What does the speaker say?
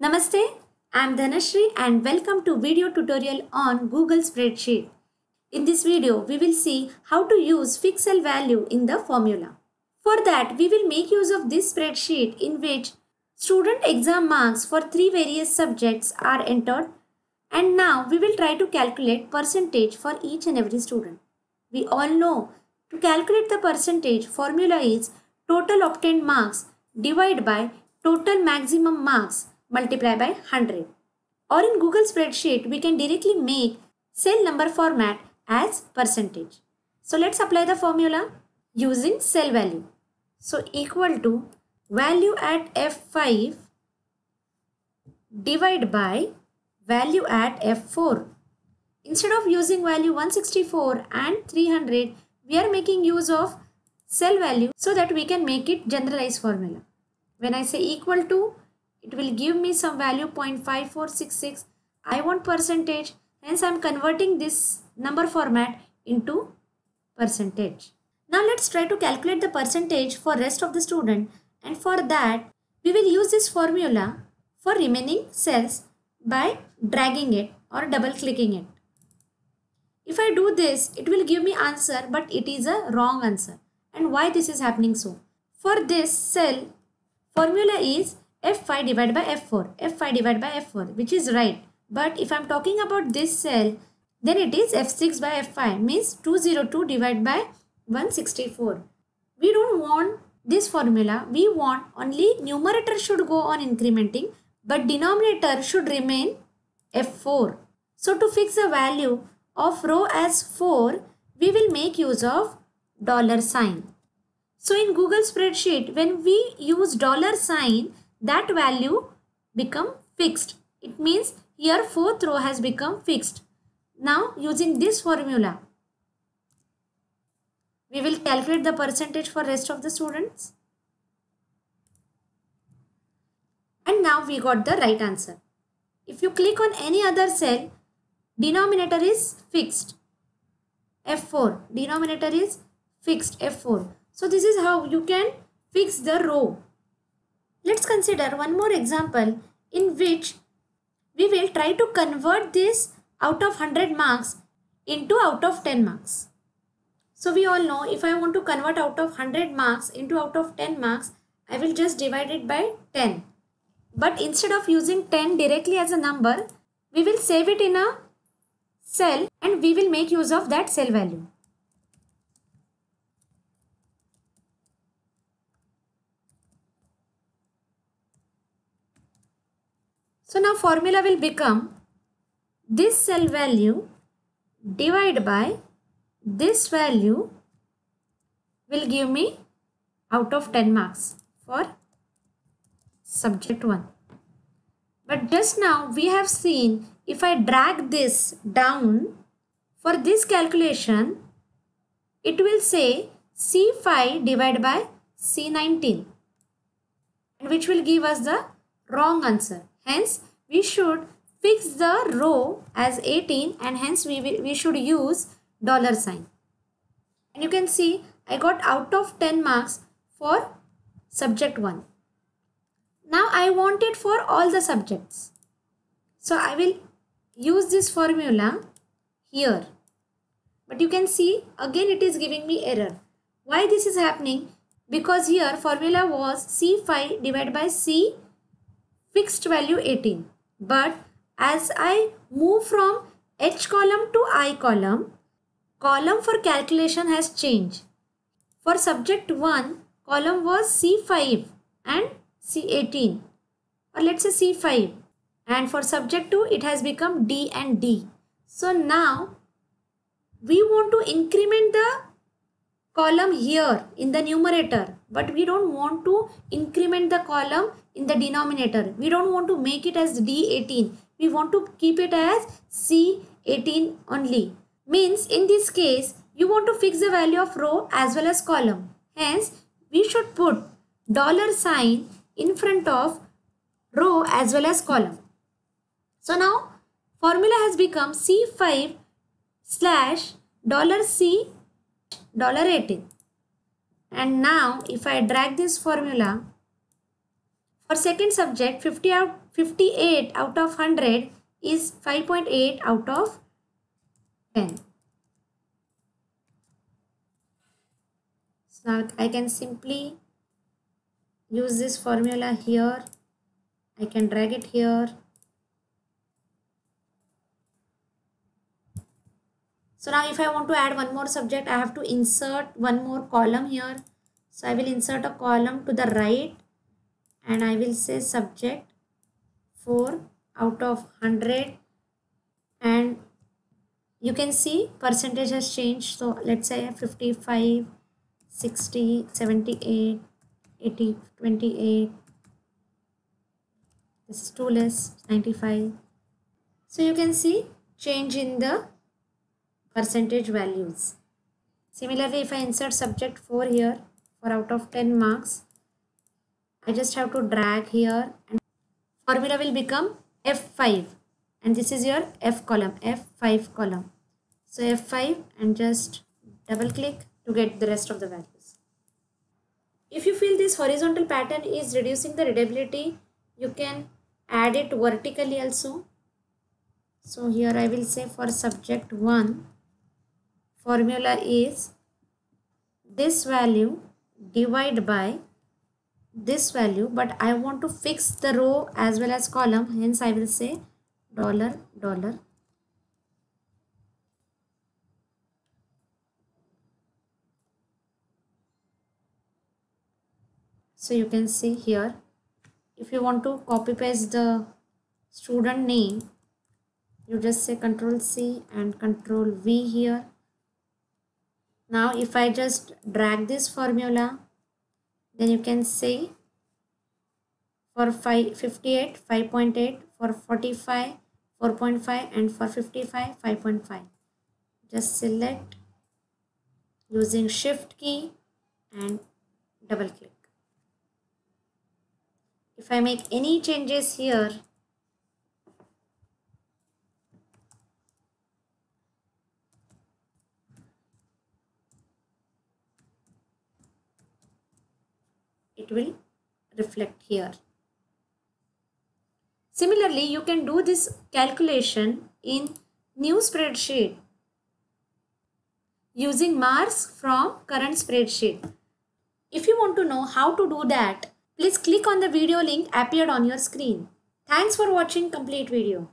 Namaste, I am Dhanashri and welcome to video tutorial on Google Spreadsheet. In this video, we will see how to use fixed cell value in the formula. For that, we will make use of this spreadsheet in which student exam marks for 3 various subjects are entered, and now we will try to calculate percentage for each and every student. We all know to calculate the percentage formula is total obtained marks divided by total maximum marks multiply by 100. Or in Google Spreadsheet, we can directly make cell number format as percentage. So let's apply the formula using cell value. So equal to value at F5 divided by value at F4. Instead of using value 164 and 300, we are making use of cell value so that we can make it generalized formula. When I say equal to, it will give me some value 0.5466. I want percentage, hence I am converting this number format into percentage. Now let's try to calculate the percentage for rest of the student, and for that we will use this formula for remaining cells by dragging it or double clicking it. If I do this, it will give me answer, but it is a wrong answer. And why this is happening so? For this cell, formula is F5 divided by F4, F5 divided by F4, which is right. But if I am talking about this cell, then it is F6 by F5, means 202 divided by 164. We don't want this formula. We want only numerator should go on incrementing, but denominator should remain F4. So to fix the value of row as 4, we will make use of $sign. So in Google Spreadsheet, when we use $sign, that value become fixed. It means here 4th row has become fixed. Now using this formula, we will calculate the percentage for rest of the students. And now we got the right answer. If you click on any other cell, denominator is fixed, F4. Denominator is fixed, F4. So this is how you can fix the row. Let's consider one more example in which we will try to convert this out of 100 marks into out of 10 marks. So we all know if I want to convert out of 100 marks into out of 10 marks, I will just divide it by 10. But instead of using 10 directly as a number, we will save it in a cell and we will make use of that cell value. So now formula will become this cell value divided by this value will give me out of 10 marks for subject 1. But just now we have seen if I drag this down for this calculation, it will say C5 divided by C19, which will give us the wrong answer. Hence, we should fix the row as 18 and hence we should use $sign. And you can see I got out of 10 marks for subject 1. Now I want it for all the subjects. So I will use this formula here. But you can see again it is giving me error. Why this is happening? Because here formula was C5 divided by C fixed value 18. But as I move from H column to I column, column for calculation has changed. For subject 1, column was C5 and C18, or let's say C5, and for subject 2 it has become D and D. So now we want to increment the column here in the numerator, but we don't want to increment the column in the denominator. We don't want to make it as D18. We want to keep it as C18 only. Means in this case, you want to fix the value of row as well as column. Hence, we should put $sign in front of row as well as column. So now formula has become C5 slash $C $18. And now if I drag this formula For second subject, 58 out of 100 is 5.8 out of 10. So now I can simply use this formula here. I can drag it here. So now if I want to add one more subject, I have to insert one more column here. So I will insert a column to the right and I will say subject 4 out of 100, and you can see percentage has changed. So let's say 55, 60, 78, 80, 28. This is 2 less, 95. So you can see change in the percentage values. Similarly, if I insert subject 4 here for out of 10 marks, I just have to drag here and formula will become F5, and this is your F column, F5 column. So F5 and just double click to get the rest of the values. If you feel this horizontal pattern is reducing the readability, you can add it vertically also. So here I will say for subject 1, formula is this value divide by this value, but I want to fix the row as well as column, hence I will say $, $. So you can see here, if you want to copy paste the student name, you just say Ctrl C and Ctrl V here. Now if I just drag this formula, then you can say for 58, 5.8, for 45, 4.5, and for 55, 5.5. Just select using Shift key and double click. If I make any changes here, it will reflect here. Similarly, you can do this calculation in new spreadsheet using marks from current spreadsheet. If you want to know how to do that, please click on the video link appeared on your screen. Thanks for watching complete video.